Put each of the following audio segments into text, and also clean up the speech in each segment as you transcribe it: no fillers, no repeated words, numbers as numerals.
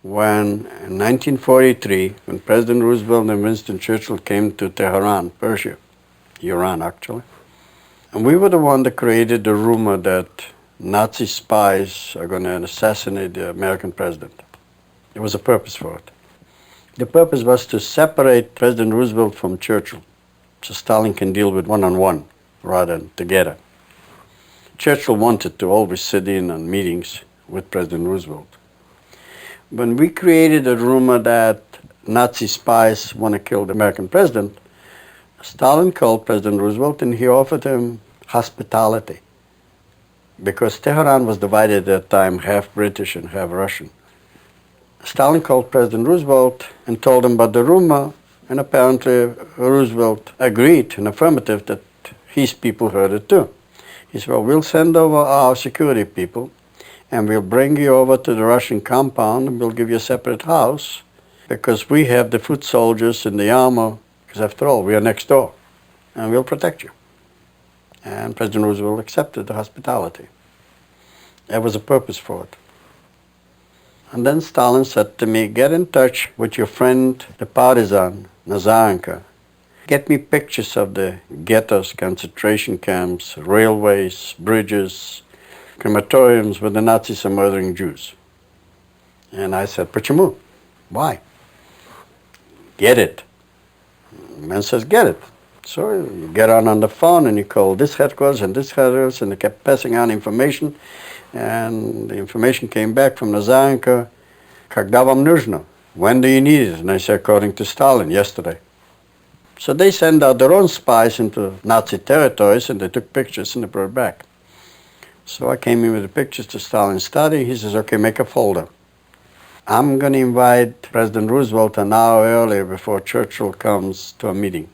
when in 1943, when President Roosevelt and Winston Churchill came to Tehran, Persia, Iran actually, and we were the one that created the rumor that Nazi spies are going to assassinate the American president. There was a purpose for it. The purpose was to separate President Roosevelt from Churchill, so Stalin can deal with one-on-one rather than together. Churchill wanted to always sit in on meetings with President Roosevelt. When we created a rumor that Nazi spies want to kill the American president, Stalin called President Roosevelt and he offered him hospitality, because Tehran was divided at that time, half British and half Russian. Stalin called President Roosevelt and told him about the rumor, and apparently Roosevelt agreed in affirmative that his people heard it too. He said, well, we'll send over our security people and we'll bring you over to the Russian compound and we'll give you a separate house because we have the foot soldiers and the armor, because after all, we are next door, and we'll protect you. And President Roosevelt accepted the hospitality. There was a purpose for it. And then Stalin said to me, get in touch with your friend, the partisan, Nazarenko. Get me pictures of the ghettos, concentration camps, railways, bridges, crematoriums where the Nazis are murdering Jews. And I said, почему? Why? Get it. The man says, get it. So you get on the phone and you call this headquarters and this headquarters, and they kept passing on information. And the information came back from Nazarenko, когда вам нужно? When do you need it? And I said, according to Stalin, yesterday. So they sent out their own spies into Nazi territories and they took pictures and they brought it back. So I came in with the pictures to Stalin's study. He says, okay, make a folder. I'm going to invite President Roosevelt an hour earlier before Churchill comes to a meeting.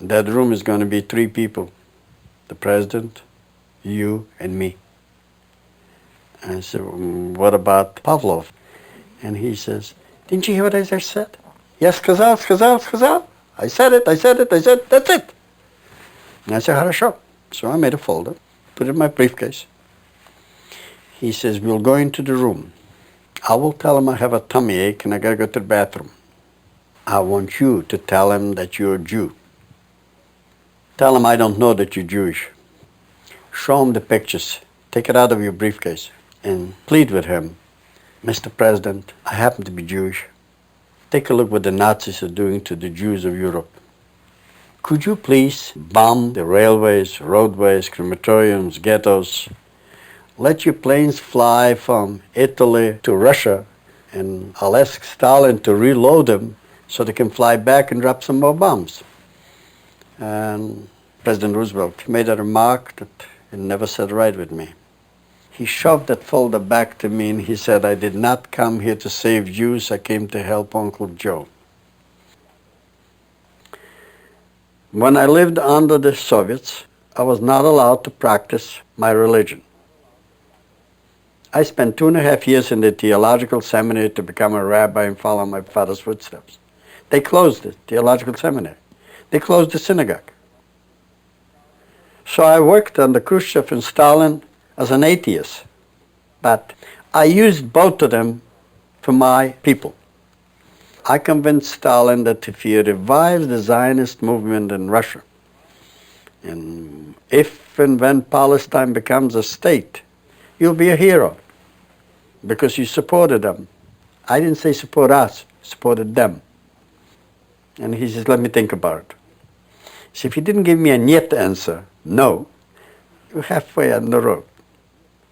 That room is going to be 3 people, the president, you, and me. And I said, what about Pavlov? And he says, didn't you hear what I just said? Yes, сказал. I said it, that's it. And I said, хорошо. So I made a folder, put it in my briefcase. He says, we'll go into the room. I will tell him I have a tummy ache and I gotta go to the bathroom. I want you to tell him that you're a Jew. Tell him I don't know that you're Jewish. Show him the pictures. Take it out of your briefcase and plead with him. Mr. President, I happen to be Jewish. Take a look what the Nazis are doing to the Jews of Europe. Could you please bomb the railways, roadways, crematoriums, ghettos? Let your planes fly from Italy to Russia, and I'll ask Stalin to reload them so they can fly back and drop some more bombs. And President Roosevelt made a remark that it never sat right with me. He shoved that folder back to me and he said, I did not come here to save Jews, I came to help Uncle Joe. When I lived under the Soviets, I was not allowed to practice my religion. I spent 2.5 years in the theological seminary to become a rabbi and follow my father's footsteps. They closed the theological seminary. They closed the synagogue. So I worked under Khruschev and Stalin as an atheist. But I used both of them for my people. I convinced Stalin that if he revives the Zionist movement in Russia, and if and when Palestine becomes a state, you'll be a hero because you supported them. I didn't say support us, supported them. And he says, let me think about it. So if he didn't give me a niet answer, no, you're halfway on the road.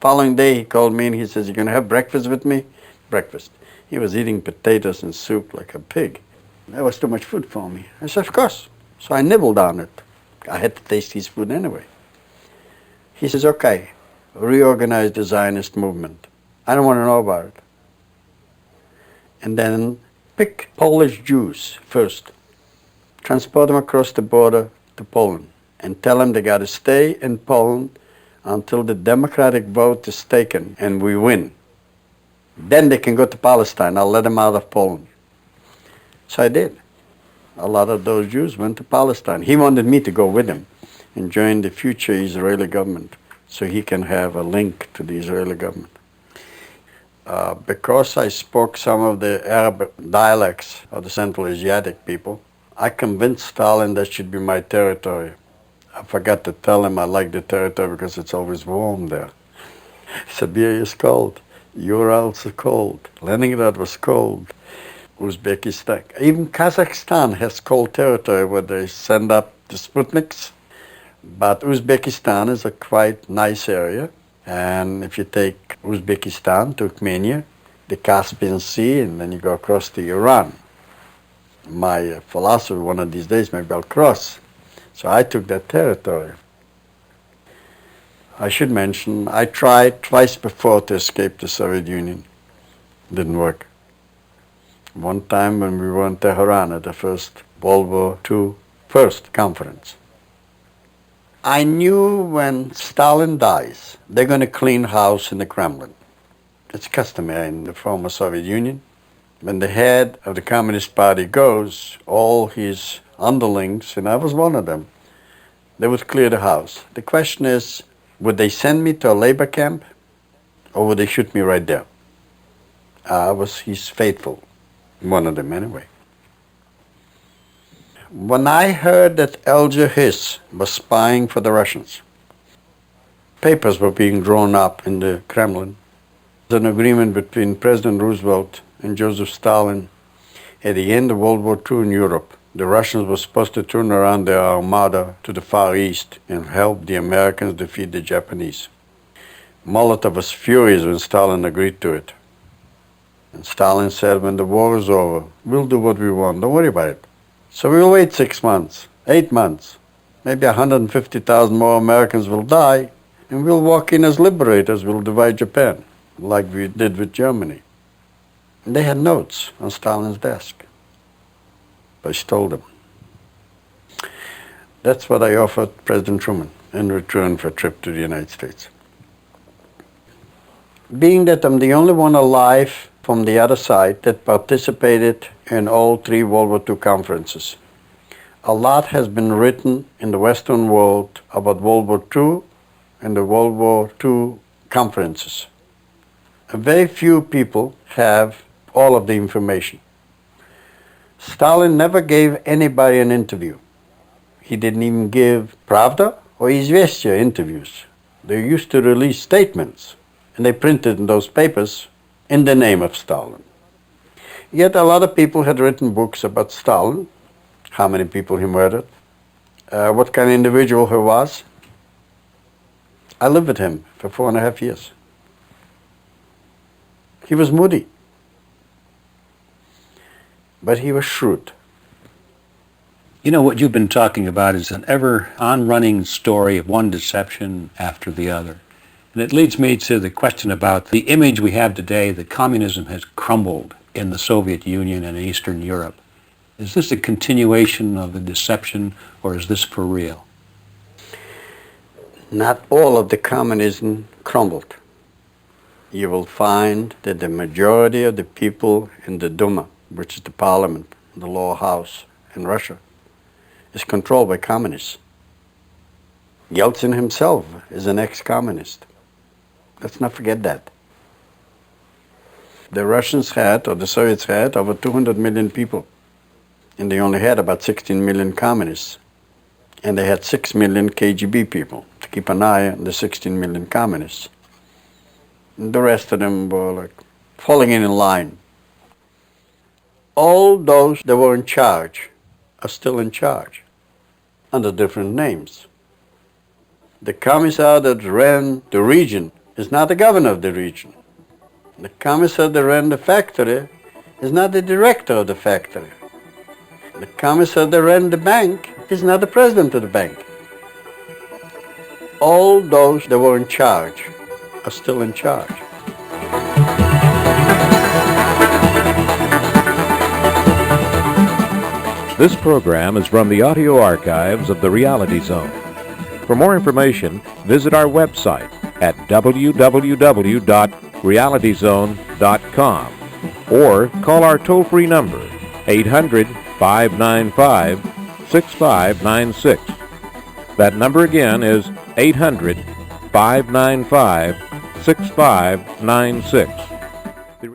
Following day, he called me and he says, you're going to have breakfast with me? Breakfast. He was eating potatoes and soup like a pig. That was too much food for me. I said, of course. So I nibbled on it. I had to taste his food anyway. He says, okay, reorganize the Zionist movement. I don't want to know about it. And then pick Polish Jews first. Transport them across the border to Poland and tell them they got to stay in Poland until the democratic vote is taken and we win. Then they can go to Palestine. I'll let them out of Poland. So I did. A lot of those Jews went to Palestine. He wanted me to go with him and join the future Israeli government so he can have a link to the Israeli government. Because I spoke some of the Arab dialects of the Central Asiatic people, I convinced Stalin that should be my territory. I forgot to tell him I like the territory because it's always warm there. Siberia is cold. Urals are cold. Leningrad was cold. Uzbekistan. Even Kazakhstan has cold territory where they send up the Sputniks. But Uzbekistan is a quite nice area. And if you take Uzbekistan, Turkmenia, the Caspian Sea, and then you go across to Iran. My philosophy, one of these days, maybe I'll cross. So I took that territory. I should mention, I tried twice before to escape the Soviet Union. Didn't work. One time when we were in Tehran at the first World War II first conference. I knew when Stalin dies, they're going to clean house in the Kremlin. It's customary in the former Soviet Union. When the head of the Communist Party goes, all his underlings, and I was one of them, they would clear the house. The question is, would they send me to a labor camp or would they shoot me right there? He's faithful, one of them anyway. When I heard that Alger Hiss was spying for the Russians, papers were being drawn up in the Kremlin. There's an agreement between President Roosevelt and Joseph Stalin at the end of World War II in Europe. The Russians were supposed to turn around their armada to the Far East and help the Americans defeat the Japanese. Molotov was furious when Stalin agreed to it. And Stalin said, when the war is over, we'll do what we want, don't worry about it. So we'll wait 6 months, 8 months. Maybe 150,000 more Americans will die, and we'll walk in as liberators, we'll divide Japan, like we did with Germany. And they had notes on Stalin's desk. I stole them. That's what I offered President Truman in return for a trip to the United States. Being that I'm the only one alive from the other side that participated in all 3 World War II conferences, a lot has been written in the Western world about World War II and the World War II conferences. Very few people have all of the information. Stalin never gave anybody an interview. He didn't even give Pravda or Izvestia interviews. They used to release statements, and they printed in those papers in the name of Stalin. Yet a lot of people had written books about Stalin, how many people he murdered, what kind of individual he was. I lived with him for 4.5 years. He was moody, but he was shrewd. You know, what you've been talking about is an ever-on-running story of one deception after the other. And it leads me to the question about the image we have today that communism has crumbled in the Soviet Union and Eastern Europe. Is this a continuation of the deception, or is this for real? Not all of the communism crumbled. You will find that the majority of the people in the Duma, which is the parliament, the lower house in Russia, is controlled by communists. Yeltsin himself is an ex-communist. Let's not forget that. The Russians had, or the Soviets had, over 200 million people. And they only had about 16 million communists. And they had 6 million KGB people to keep an eye on the 16 million communists. And the rest of them were like falling in line. All those that were in charge are still in charge under different names. The commissar that ran the region is not the governor of the region. The commissar that ran the factory is not the director of the factory. The commissar that ran the bank is not the president of the bank. All those that were in charge are still in charge. This program is from the audio archives of the Reality Zone. For more information, visit our website at www.realityzone.com or call our toll-free number 800-595-6596. That number again is 800-595-6596.